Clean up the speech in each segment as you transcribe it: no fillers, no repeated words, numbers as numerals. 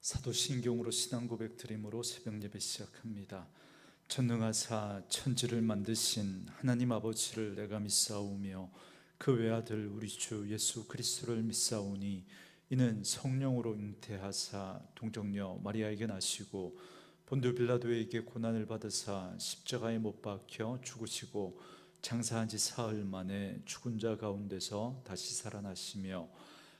사도신경으로 신앙 고백 드림으로 새벽 예배 시작합니다. 전능하사 천지를 만드신 하나님 아버지를 내가 믿사오며 그 외아들 우리 주 예수 그리스도를 믿사오니 이는 성령으로 잉태하사 동정녀 마리아에게 나시고 본두 빌라도에게 고난을 받으사 십자가에 못 박혀 죽으시고 장사한 지 사흘 만에 죽은 자 가운데서 다시 살아나시며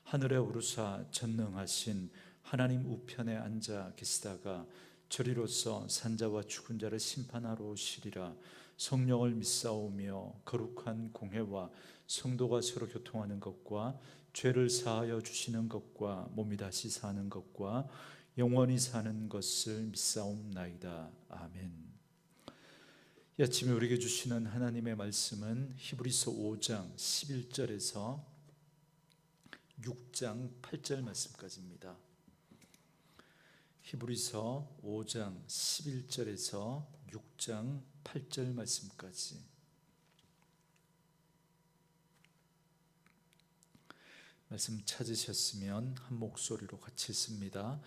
하늘에 오르사 전능하신 하나님 우편에 앉아 계시다가 저리로서 산자와 죽은 자를 심판하러 오시리라. 성령을 믿사오며 거룩한 공회와 성도가 서로 교통하는 것과 죄를 사하여 주시는 것과 몸이 다시 사는 것과 영원히 사는 것을 믿사옵나이다. 아멘. 이 아침에 우리에게 주시는 하나님의 말씀은 히브리서 5장 11절에서 6장 8절 말씀까지입니다. 히브리서 5장 11절에서 6장 8절 말씀까지. 말씀 찾으셨으면 한 목소리로 같이 읽습니다.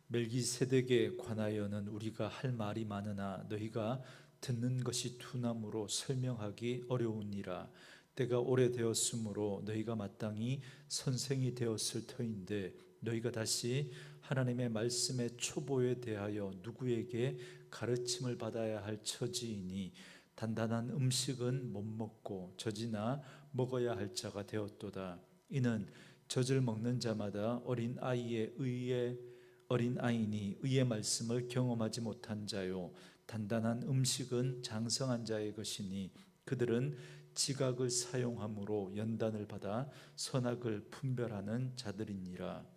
멜기세덱에 관하여는 우리가 할 말이 많으나 너희가 듣는 것이 둔함으로 설명하기 어려우니라. 때가 오래되었으므로 너희가 마땅히 선생이 되었을 터인데 너희가 다시 하나님의 말씀의 초보에 대하여 누구에게 가르침을 받아야 할 처지이니 단단한 음식은 못 먹고 젖이나 먹어야 할 자가 되었도다. 이는 젖을 먹는 자마다 어린아이니 의의 말씀을 경험하지 못한 자요 단단한 음식은 장성한 자의 것이니 그들은 지각을 사용함으로 연단을 받아 선악을 분별하는 자들이니라.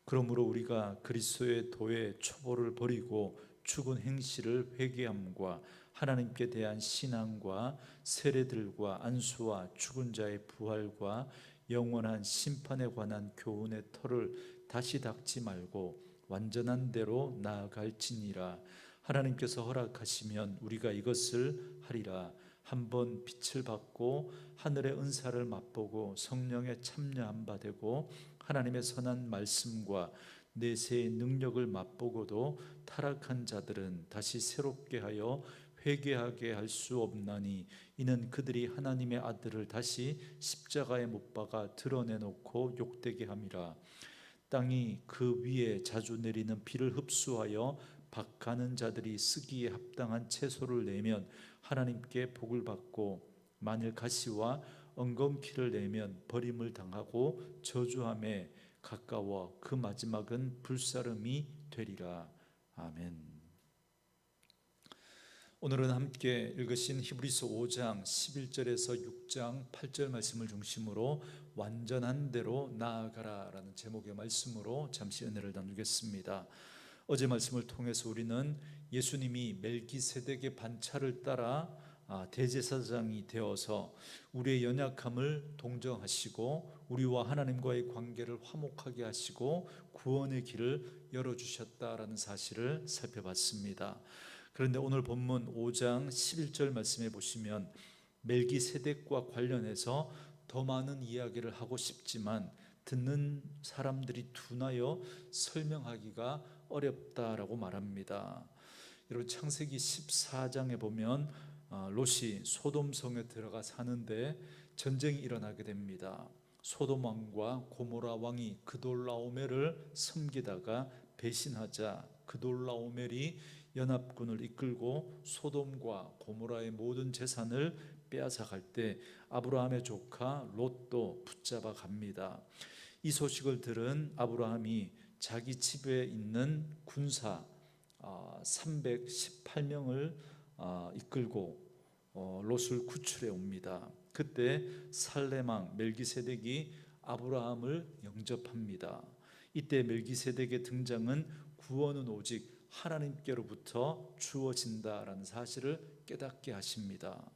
그러므로 우리가 그리스도의 도의 초보를 버리고 죽은 행실을 회개함과 하나님께 대한 신앙과 세례들과 안수와 죽은 자의 부활과 영원한 심판에 관한 교훈의 터를 다시 닦지 말고 완전한 대로 나아갈지니라. 하나님께서 허락하시면 우리가 이것을 하리라. 한번 빛을 받고 하늘의 은사를 맛보고 성령에 참여한 바 되고 하나님의 선한 말씀과 내세의 능력을 맛보고도 타락한 자들은 다시 새롭게 하여 회개하게 할 수 없나니 이는 그들이 하나님의 아들을 다시 십자가에 못 박아 드러내놓고 욕되게 함이라. 땅이 그 위에 자주 내리는 비를 흡수하여 박하는 자들이 쓰기에 합당한 채소를 내면 하나님께 복을 받고 만일 가시와 엉겅퀴를 내면 버림을 당하고 저주함에 가까워 그 마지막은 불사름이 되리라. 아멘. 오늘은 함께 읽으신 히브리서 5장 11절에서 6장 8절 말씀을 중심으로 완전한 대로 나아가라 라는 제목의 말씀으로 잠시 은혜를 나누겠습니다. 어제 말씀을 통해서 우리는 예수님이 멜기세덱의 반차를 따라 대제사장이 되어서 우리의 연약함을 동정하시고 우리와 하나님과의 관계를 화목하게 하시고 구원의 길을 열어주셨다라는 사실을 살펴봤습니다. 그런데 오늘 본문 5장 11절 말씀해 보시면 멜기세덱과 관련해서 더 많은 이야기를 하고 싶지만 듣는 사람들이 둔하여 설명하기가 어렵다라고 말합니다. 여러분 창세기 14장에 보면 롯이 소돔성에 들어가 사는데 전쟁이 일어나게 됩니다. 소돔 왕과 고모라 왕이 그돌라오멜을 섬기다가 배신하자 그돌라오멜이 연합군을 이끌고 소돔과 고모라의 모든 재산을 빼앗아 갈 때 아브라함의 조카 롯도 붙잡아 갑니다. 이 소식을 들은 아브라함이 자기 집에 있는 군사 318명을 이끌고 롯을 구출해 옵니다. 그때 살레망 멜기세덱이 아브라함을 영접합니다. 이때 멜기세덱의 등장은 구원은 오직 하나님께로부터 주어진다라는 사실을 깨닫게 하십니다.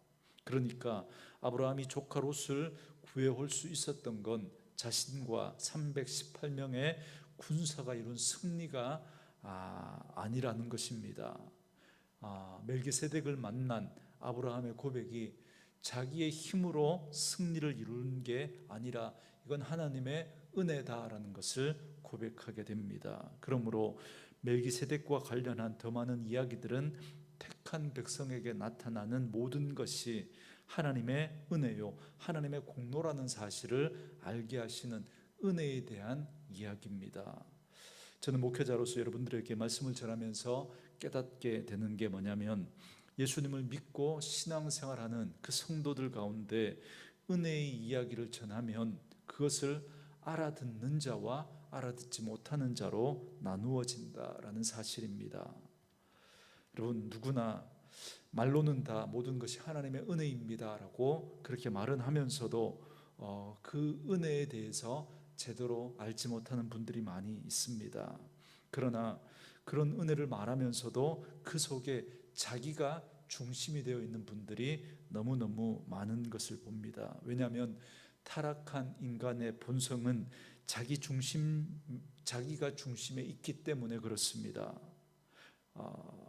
그러니까 아브라함이 조카 롯을 구해올 수 있었던 건 자신과 318명의 군사가 이룬 승리가 아니라는 것입니다. 멜기세덱을 만난 아브라함의 고백이 자기의 힘으로 승리를 이루는 게 아니라 이건 하나님의 은혜다라는 것을 고백하게 됩니다. 그러므로 멜기세덱과 관련한 더 많은 이야기들은 택한 백성에게 나타나는 모든 것이 하나님의 은혜요, 하나님의 공로라는 사실을 알게 하시는 은혜에 대한 이야기입니다. 저는 목회자로서 여러분들에게 말씀을 전하면서 깨닫게 되는 게 뭐냐면, 예수님을 믿고 신앙생활하는 그 성도들 가운데 은혜의 이야기를 전하면 그것을 알아듣는 자와 알아듣지 못하는 자로 나누어진다라는 사실입니다. 여러분, 누구나 말로는 다 모든 것이 하나님의 은혜입니다라고 그렇게 말은 하면서도 그 은혜에 대해서 제대로 알지 못하는 분들이 많이 있습니다. 그러나 그런 은혜를 말하면서도 그 속에 자기가 중심이 되어 있는 분들이 너무너무 많은 것을 봅니다. 왜냐하면 타락한 인간의 본성은 자기가 중심에 있기 때문에 그렇습니다.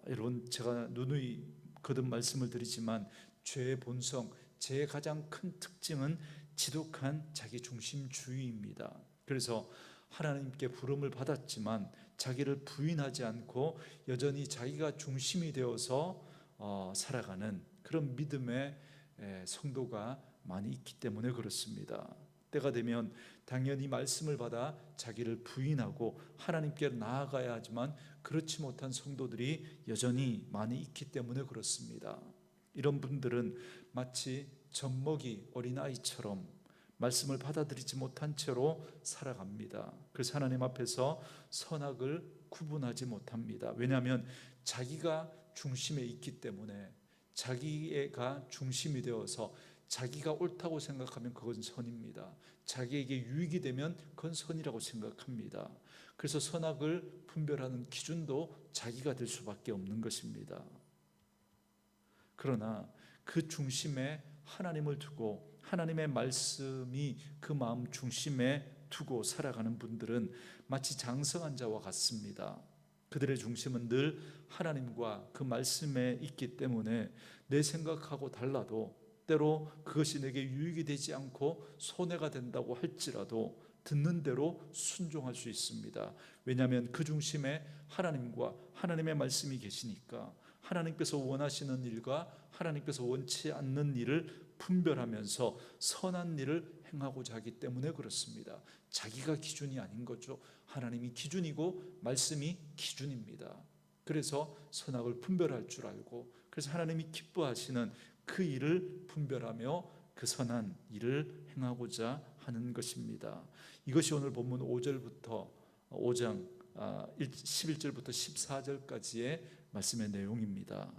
여러분, 제가 누누이 거듭 말씀을 드리지만 죄의 본성, 죄의 가장 큰 특징은 지독한 자기 중심주의입니다. 그래서 하나님께 부름을 받았지만 자기를 부인하지 않고 여전히 자기가 중심이 되어서 살아가는 그런 믿음의 성도가 많이 있기 때문에 그렇습니다. 때가 되면 당연히 말씀을 받아 자기를 부인하고 하나님께 나아가야 하지만 그렇지 못한 성도들이 여전히 많이 있기 때문에 그렇습니다. 이런 분들은 마치 젖먹이 어린아이처럼 말씀을 받아들이지 못한 채로 살아갑니다. 그래서 하나님 앞에서 선악을 구분하지 못합니다. 왜냐하면 자기가 중심에 있기 때문에, 자기가 중심이 되어서 자기가 옳다고 생각하면 그건 선입니다. 자기에게 유익이 되면 그건 선이라고 생각합니다. 그래서 선악을 분별하는 기준도 자기가 될 수밖에 없는 것입니다. 그러나 그 중심에 하나님을 두고 하나님의 말씀이 그 마음 중심에 두고 살아가는 분들은 마치 장성한 자와 같습니다. 그들의 중심은 늘 하나님과 그 말씀에 있기 때문에 내 생각하고 달라도 때로 그것이 내게 유익이 되지 않고 손해가 된다고 할지라도 듣는 대로 순종할 수 있습니다. 왜냐하면 그 중심에 하나님과 하나님의 말씀이 계시니까 하나님께서 원하시는 일과 하나님께서 원치 않는 일을 분별하면서 선한 일을 행하고자 하기 때문에 그렇습니다. 자기가 기준이 아닌 거죠. 하나님이 기준이고 말씀이 기준입니다. 그래서 선악을 분별할 줄 알고, 그래서 하나님이 기뻐하시는 그 일을 분별하며 그 선한 일을 행하고자 하는 것입니다. 이것이 오늘 본문 5절부터 5장 11절부터 14절까지의 말씀의 내용입니다.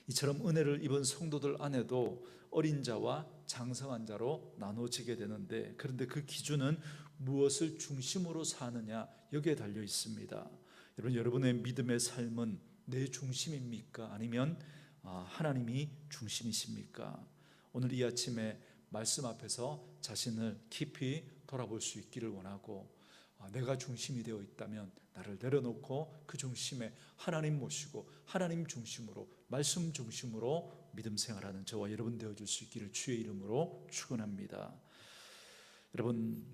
이처럼 은혜를 입은 성도들 안에도 어린 자와 장성한 자로 나눠지게 되는데, 그런데 그 기준은 무엇을 중심으로 사느냐, 여기에 달려 있습니다. 여러분의 믿음의 삶은 내 중심입니까? 아니면 하나님이 중심이십니까? 오늘 이 아침에 말씀 앞에서 자신을 깊이 돌아볼 수 있기를 원하고, 내가 중심이 되어 있다면 나를 내려놓고 그 중심에 하나님 모시고 하나님 중심으로, 말씀 중심으로 믿음 생활하는 저와 여러분 되어줄 수 있기를 주의 이름으로 축원합니다. 여러분,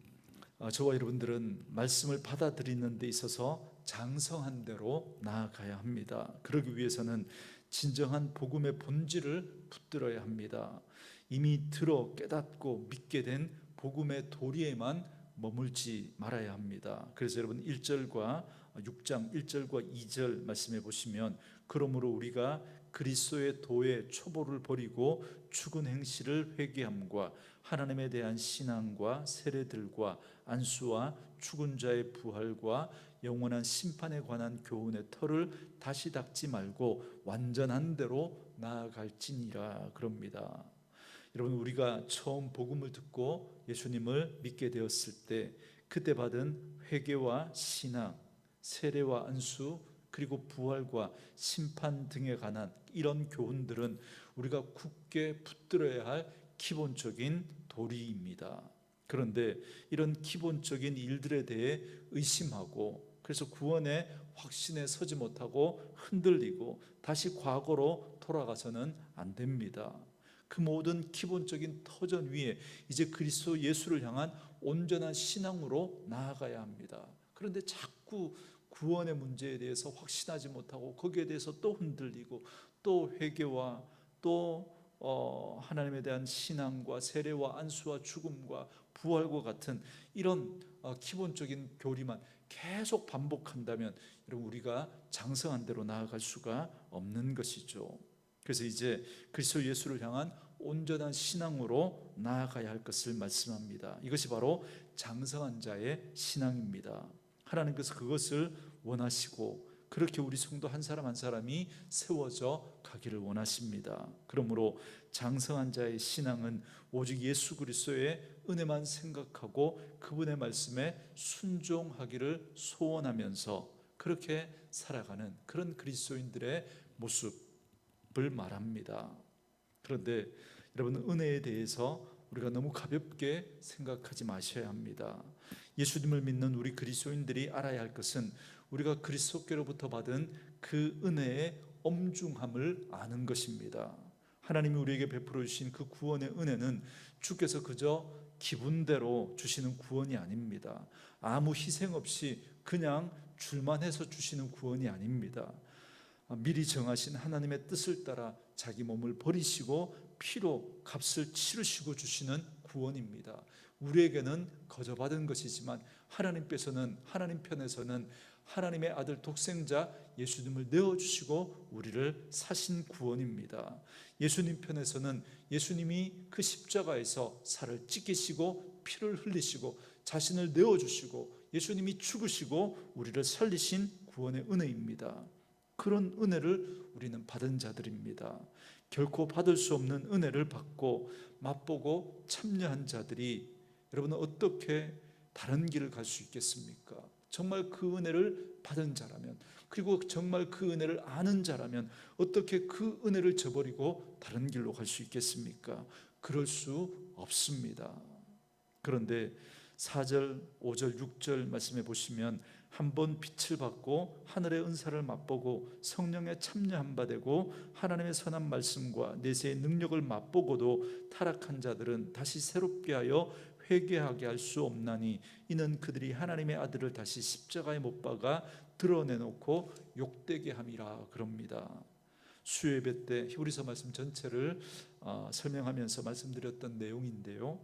저와 여러분들은 말씀을 받아들이는 데 있어서 장성한 대로 나아가야 합니다. 그러기 위해서는 진정한 복음의 본질을 붙들어야 합니다. 이미 들어 깨닫고 믿게 된 복음의 도리에만 머물지 말아야 합니다. 그래서 여러분 1절과 6장 1절과 2절 말씀해 보시면, 그러므로 우리가 그리스도의 도의 초보를 버리고 죽은 행실을 회개함과 하나님에 대한 신앙과 세례들과 안수와 죽은 자의 부활과 영원한 심판에 관한 교훈의 터를 다시 닦지 말고 완전한 대로 나아갈지니라 그럽니다. 여러분, 우리가 처음 복음을 듣고 예수님을 믿게 되었을 때 그때 받은 회개와 신앙, 세례와 안수, 그리고 부활과 심판 등에 관한 이런 교훈들은 우리가 굳게 붙들어야 할 기본적인 도리입니다. 그런데 이런 기본적인 일들에 대해 의심하고, 그래서 구원의 확신에 서지 못하고 흔들리고 다시 과거로 돌아가서는 안 됩니다. 그 모든 기본적인 터전 위에 이제 그리스도 예수를 향한 온전한 신앙으로 나아가야 합니다. 그런데 자꾸 구원의 문제에 대해서 확신하지 못하고 거기에 대해서 또 흔들리고 또 회개와 또 하나님에 대한 신앙과 세례와 안수와 죽음과 부활과 같은 이런 기본적인 교리만 계속 반복한다면 여러분 우리가 장성한 대로 나아갈 수가 없는 것이죠. 그래서 이제 그리스도 예수를 향한 온전한 신앙으로 나아가야 할 것을 말씀합니다. 이것이 바로 장성한 자의 신앙입니다. 하나님께서 그것을 원하시고 그렇게 우리 성도 한 사람 한 사람이 세워져 가기를 원하십니다. 그러므로 장성한 자의 신앙은 오직 예수 그리스도의 은혜만 생각하고 그분의 말씀에 순종하기를 소원하면서 그렇게 살아가는 그런 그리스도인들의 모습을 말합니다. 그런데 여러분 은혜에 대해서 우리가 너무 가볍게 생각하지 마셔야 합니다. 예수님을 믿는 우리 그리스도인들이 알아야 할 것은 우리가 그리스도께로부터 받은 그 은혜의 엄중함을 아는 것입니다. 하나님이 우리에게 베풀어 주신 그 구원의 은혜는 주께서 그저 기분대로 주시는 구원이 아닙니다. 아무 희생 없이 그냥 줄만 해서 주시는 구원이 아닙니다. 미리 정하신 하나님의 뜻을 따라 자기 몸을 버리시고 피로 값을 치르시고 주시는 구원입니다. 우리에게는 거저 받은 것이지만 하나님 편에서는 하나님의 아들 독생자 예수님을 내어주시고 우리를 사신 구원입니다. 예수님 편에서는 예수님이 그 십자가에서 살을 찢기시고 피를 흘리시고 자신을 내어주시고 예수님이 죽으시고 우리를 살리신 구원의 은혜입니다. 그런 은혜를 우리는 받은 자들입니다. 결코 받을 수 없는 은혜를 받고 맛보고 참여한 자들이 여러분은 어떻게 다른 길을 갈 수 있겠습니까? 정말 그 은혜를 받은 자라면, 그리고 정말 그 은혜를 아는 자라면 어떻게 그 은혜를 저버리고 다른 길로 갈 수 있겠습니까? 그럴 수 없습니다. 그런데 4절, 5절, 6절 말씀해 보시면 한번 빛을 받고 하늘의 은사를 맛보고 성령에 참여한 바 되고 하나님의 선한 말씀과 내세의 능력을 맛보고도 타락한 자들은 다시 새롭게 하여 회개하게 할 수 없나니 이는 그들이 하나님의 아들을 다시 십자가에 못 박아 드러내놓고 욕되게 함이라 그럽니다. 수요예배 때 히브리서 말씀 전체를 설명하면서 말씀드렸던 내용인데요,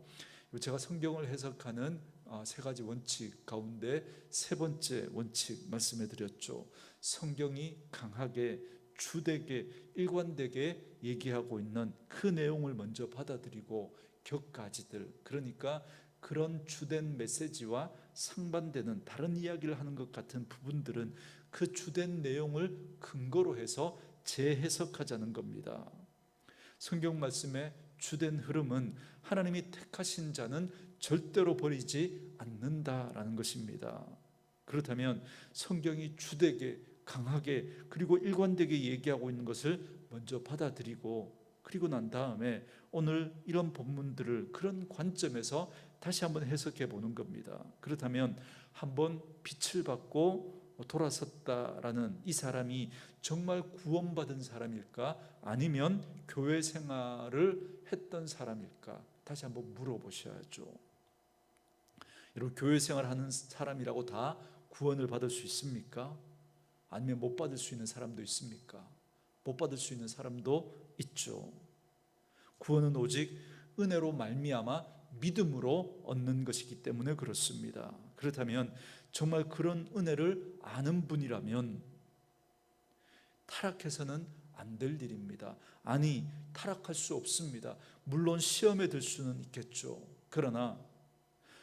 제가 성경을 해석하는 세 가지 원칙 가운데 세 번째 원칙 말씀해 드렸죠. 성경이 강하게 주되게 일관되게 얘기하고 있는 그 내용을 먼저 받아들이고 격가지들, 그러니까 그런 주된 메시지와 상반되는 다른 이야기를 하는 것 같은 부분들은 그 주된 내용을 근거로 해서 재해석하자는 겁니다. 성경 말씀의 주된 흐름은 하나님이 택하신 자는 절대로 버리지 않는다라는 것입니다. 그렇다면 성경이 주되게 강하게 그리고 일관되게 얘기하고 있는 것을 먼저 받아들이고, 그리고 난 다음에 오늘 이런 본문들을 그런 관점에서 다시 한번 해석해 보는 겁니다. 그렇다면 한번 빛을 받고 돌아섰다라는 이 사람이 정말 구원받은 사람일까, 아니면 교회 생활을 했던 사람일까, 다시 한번 물어보셔야죠. 여러분, 교회 생활하는 사람이라고 다 구원을 받을 수 있습니까? 아니면 못 받을 수 있는 사람도 있습니까? 못 받을 수 있는 사람도 있죠. 구원은 오직 은혜로 말미암아 믿음으로 얻는 것이기 때문에 그렇습니다. 그렇다면 정말 그런 은혜를 아는 분이라면 타락해서는 안 될 일입니다. 아니, 타락할 수 없습니다. 물론 시험에 들 수는 있겠죠. 그러나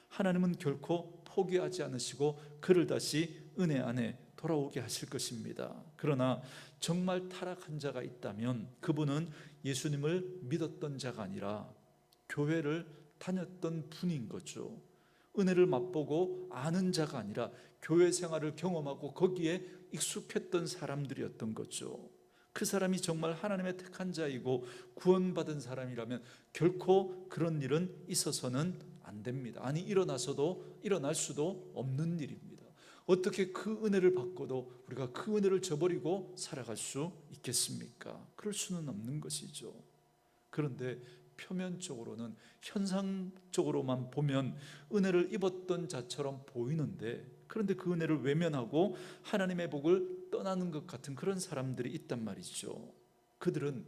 하나님은 결코 포기하지 않으시고 그를 다시 은혜 안에 돌아오게 하실 것입니다. 그러나 정말 타락한 자가 있다면 그분은 예수님을 믿었던 자가 아니라 교회를 다녔던 분인 거죠. 은혜를 맛보고 아는 자가 아니라 교회 생활을 경험하고 거기에 익숙했던 사람들이었던 거죠. 그 사람이 정말 하나님의 택한 자이고 구원받은 사람이라면 결코 그런 일은 있어서는 안 됩니다. 아니, 일어날 수도 없는 일입니다. 어떻게 그 은혜를 받고도 우리가 그 은혜를 저버리고 살아갈 수 있겠습니까? 그럴 수는 없는 것이죠. 그런데 표면적으로는, 현상적으로만 보면 은혜를 입었던 자처럼 보이는데, 그런데 그 은혜를 외면하고 하나님의 복을 떠나는 것 같은 그런 사람들이 있단 말이죠. 그들은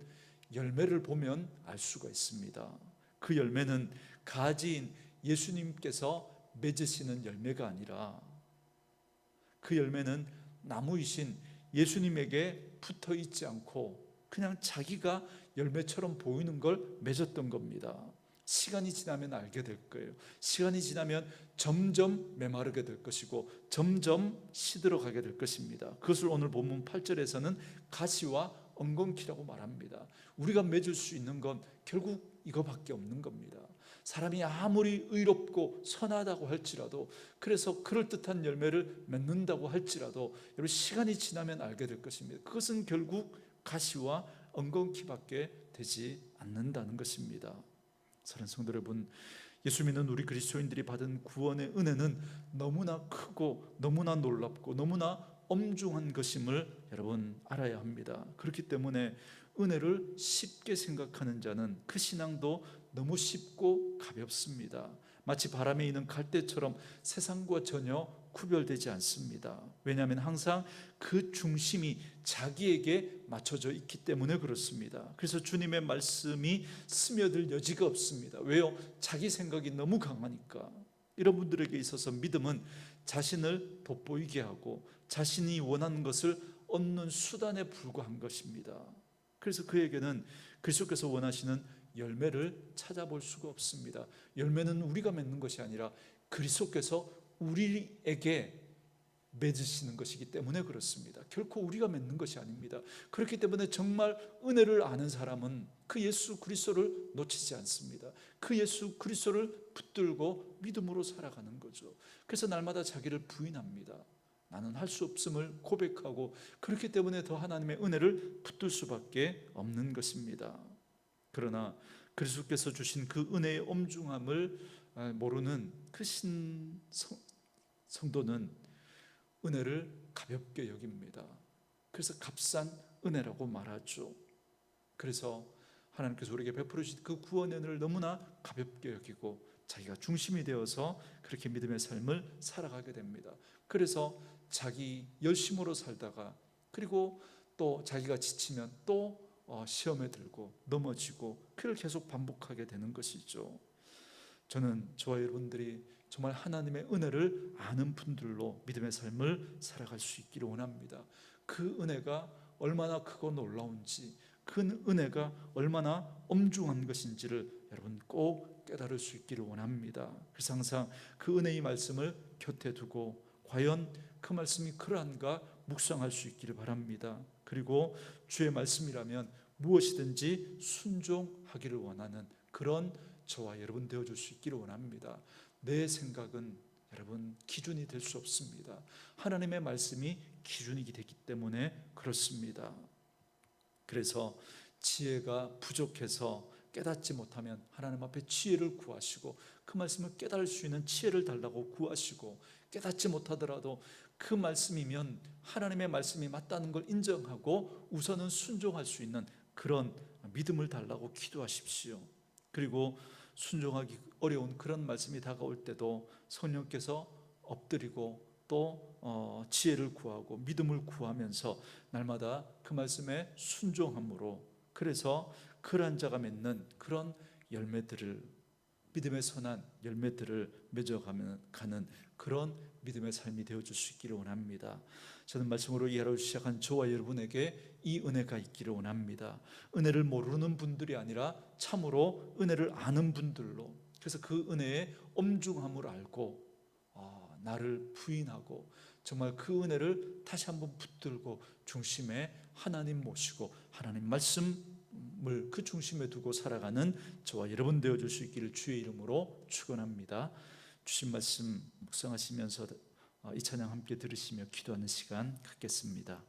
열매를 보면 알 수가 있습니다. 그 열매는 가지인 예수님께서 맺으시는 열매가 아니라, 그 열매는 나무이신 예수님에게 붙어 있지 않고 그냥 자기가 열매처럼 보이는 걸 맺었던 겁니다. 시간이 지나면 알게 될 거예요. 시간이 지나면 점점 메마르게 될 것이고 점점 시들어가게 될 것입니다. 그것을 오늘 본문 8절에서는 가시와 엉겅퀴라고 말합니다. 우리가 맺을 수 있는 건 결국 이거밖에 없는 겁니다. 사람이 아무리 의롭고 선하다고 할지라도, 그래서 그럴듯한 열매를 맺는다고 할지라도 여러분, 시간이 지나면 알게 될 것입니다. 그것은 결국 가시와 엉겅퀴밖에 되지 않는다는 것입니다. 사랑하는 성도 여러분, 예수 믿는 우리 그리스도인들이 받은 구원의 은혜는 너무나 크고 너무나 놀랍고 너무나 엄중한 것임을 여러분 알아야 합니다. 그렇기 때문에 은혜를 쉽게 생각하는 자는 그 신앙도 너무 쉽고 가볍습니다. 마치 바람에 있는 갈대처럼 세상과 전혀 구별되지 않습니다. 왜냐하면 항상 그 중심이 자기에게 맞춰져 있기 때문에 그렇습니다. 그래서 주님의 말씀이 스며들 여지가 없습니다. 왜요? 자기 생각이 너무 강하니까. 이런 분들에게 있어서 믿음은 자신을 돋보이게 하고 자신이 원하는 것을 얻는 수단에 불과한 것입니다. 그래서 그에게는 그리스도께서 원하시는 열매를 찾아볼 수가 없습니다. 열매는 우리가 맺는 것이 아니라 그리스도께서 우리에게 맺으시는 것이기 때문에 그렇습니다. 결코 우리가 맺는 것이 아닙니다. 그렇기 때문에 정말 은혜를 아는 사람은 그 예수 그리스도를 놓치지 않습니다. 그 예수 그리스도를 붙들고 믿음으로 살아가는 거죠. 그래서 날마다 자기를 부인합니다. 나는 할 수 없음을 고백하고, 그렇기 때문에 더 하나님의 은혜를 붙들 수밖에 없는 것입니다. 그러나 그리스도께서 주신 그 은혜의 엄중함을 모르는 그 성도는 은혜를 가볍게 여깁니다. 그래서 값싼 은혜라고 말하죠. 그래서 하나님께서 우리에게 베풀어 주신 그 구원의 은혜를 너무나 가볍게 여기고 자기가 중심이 되어서 그렇게 믿음의 삶을 살아가게 됩니다. 그래서 자기 열심으로 살다가, 그리고 또 자기가 지치면 또 시험에 들고 넘어지고, 그걸 계속 반복하게 되는 것이죠. 저는 저와 여러분들이 정말 하나님의 은혜를 아는 분들로 믿음의 삶을 살아갈 수 있기를 원합니다. 그 은혜가 얼마나 크고 놀라운지, 그 은혜가 얼마나 엄중한 것인지를 여러분 꼭 깨달을 수 있기를 원합니다. 그래서 항상 그 은혜의 말씀을 곁에 두고 과연 그 말씀이 그러한가 묵상할 수 있기를 바랍니다. 그리고 주의 말씀이라면 무엇이든지 순종하기를 원하는 그런 저와 여러분 되어줄 수 있기를 원합니다. 내 생각은 여러분 기준이 될 수 없습니다. 하나님의 말씀이 기준이 되기 때문에 그렇습니다. 그래서 지혜가 부족해서 깨닫지 못하면 하나님 앞에 지혜를 구하시고, 그 말씀을 깨달을 수 있는 지혜를 달라고 구하시고, 깨닫지 못하더라도 그 말씀이면 하나님의 말씀이 맞다는 걸 인정하고 우선은 순종할 수 있는 그런 믿음을 달라고 기도하십시오. 그리고 순종하기 어려운 그런 말씀이 다가올 때도 성령께서 엎드리고 또 지혜를 구하고 믿음을 구하면서 날마다 그 말씀에 순종함으로, 그래서 그러한 자가 맺는 그런 열매들을, 믿음의 선한 열매들을 맺어가는 그런 믿음의 삶이 되어줄 수 있기를 원합니다. 저는 말씀으로 이 하루 시작한 저와 여러분에게 이 은혜가 있기를 원합니다. 은혜를 모르는 분들이 아니라 참으로 은혜를 아는 분들로, 그래서 그 은혜의 엄중함을 알고 나를 부인하고 정말 그 은혜를 다시 한번 붙들고 중심에 하나님 모시고 하나님 말씀을 그 중심에 두고 살아가는 저와 여러분 되어줄 수 있기를 주의 이름으로 축원합니다. 주신 말씀 묵상하시면서 이 찬양 함께 들으시며 기도하는 시간 갖겠습니다.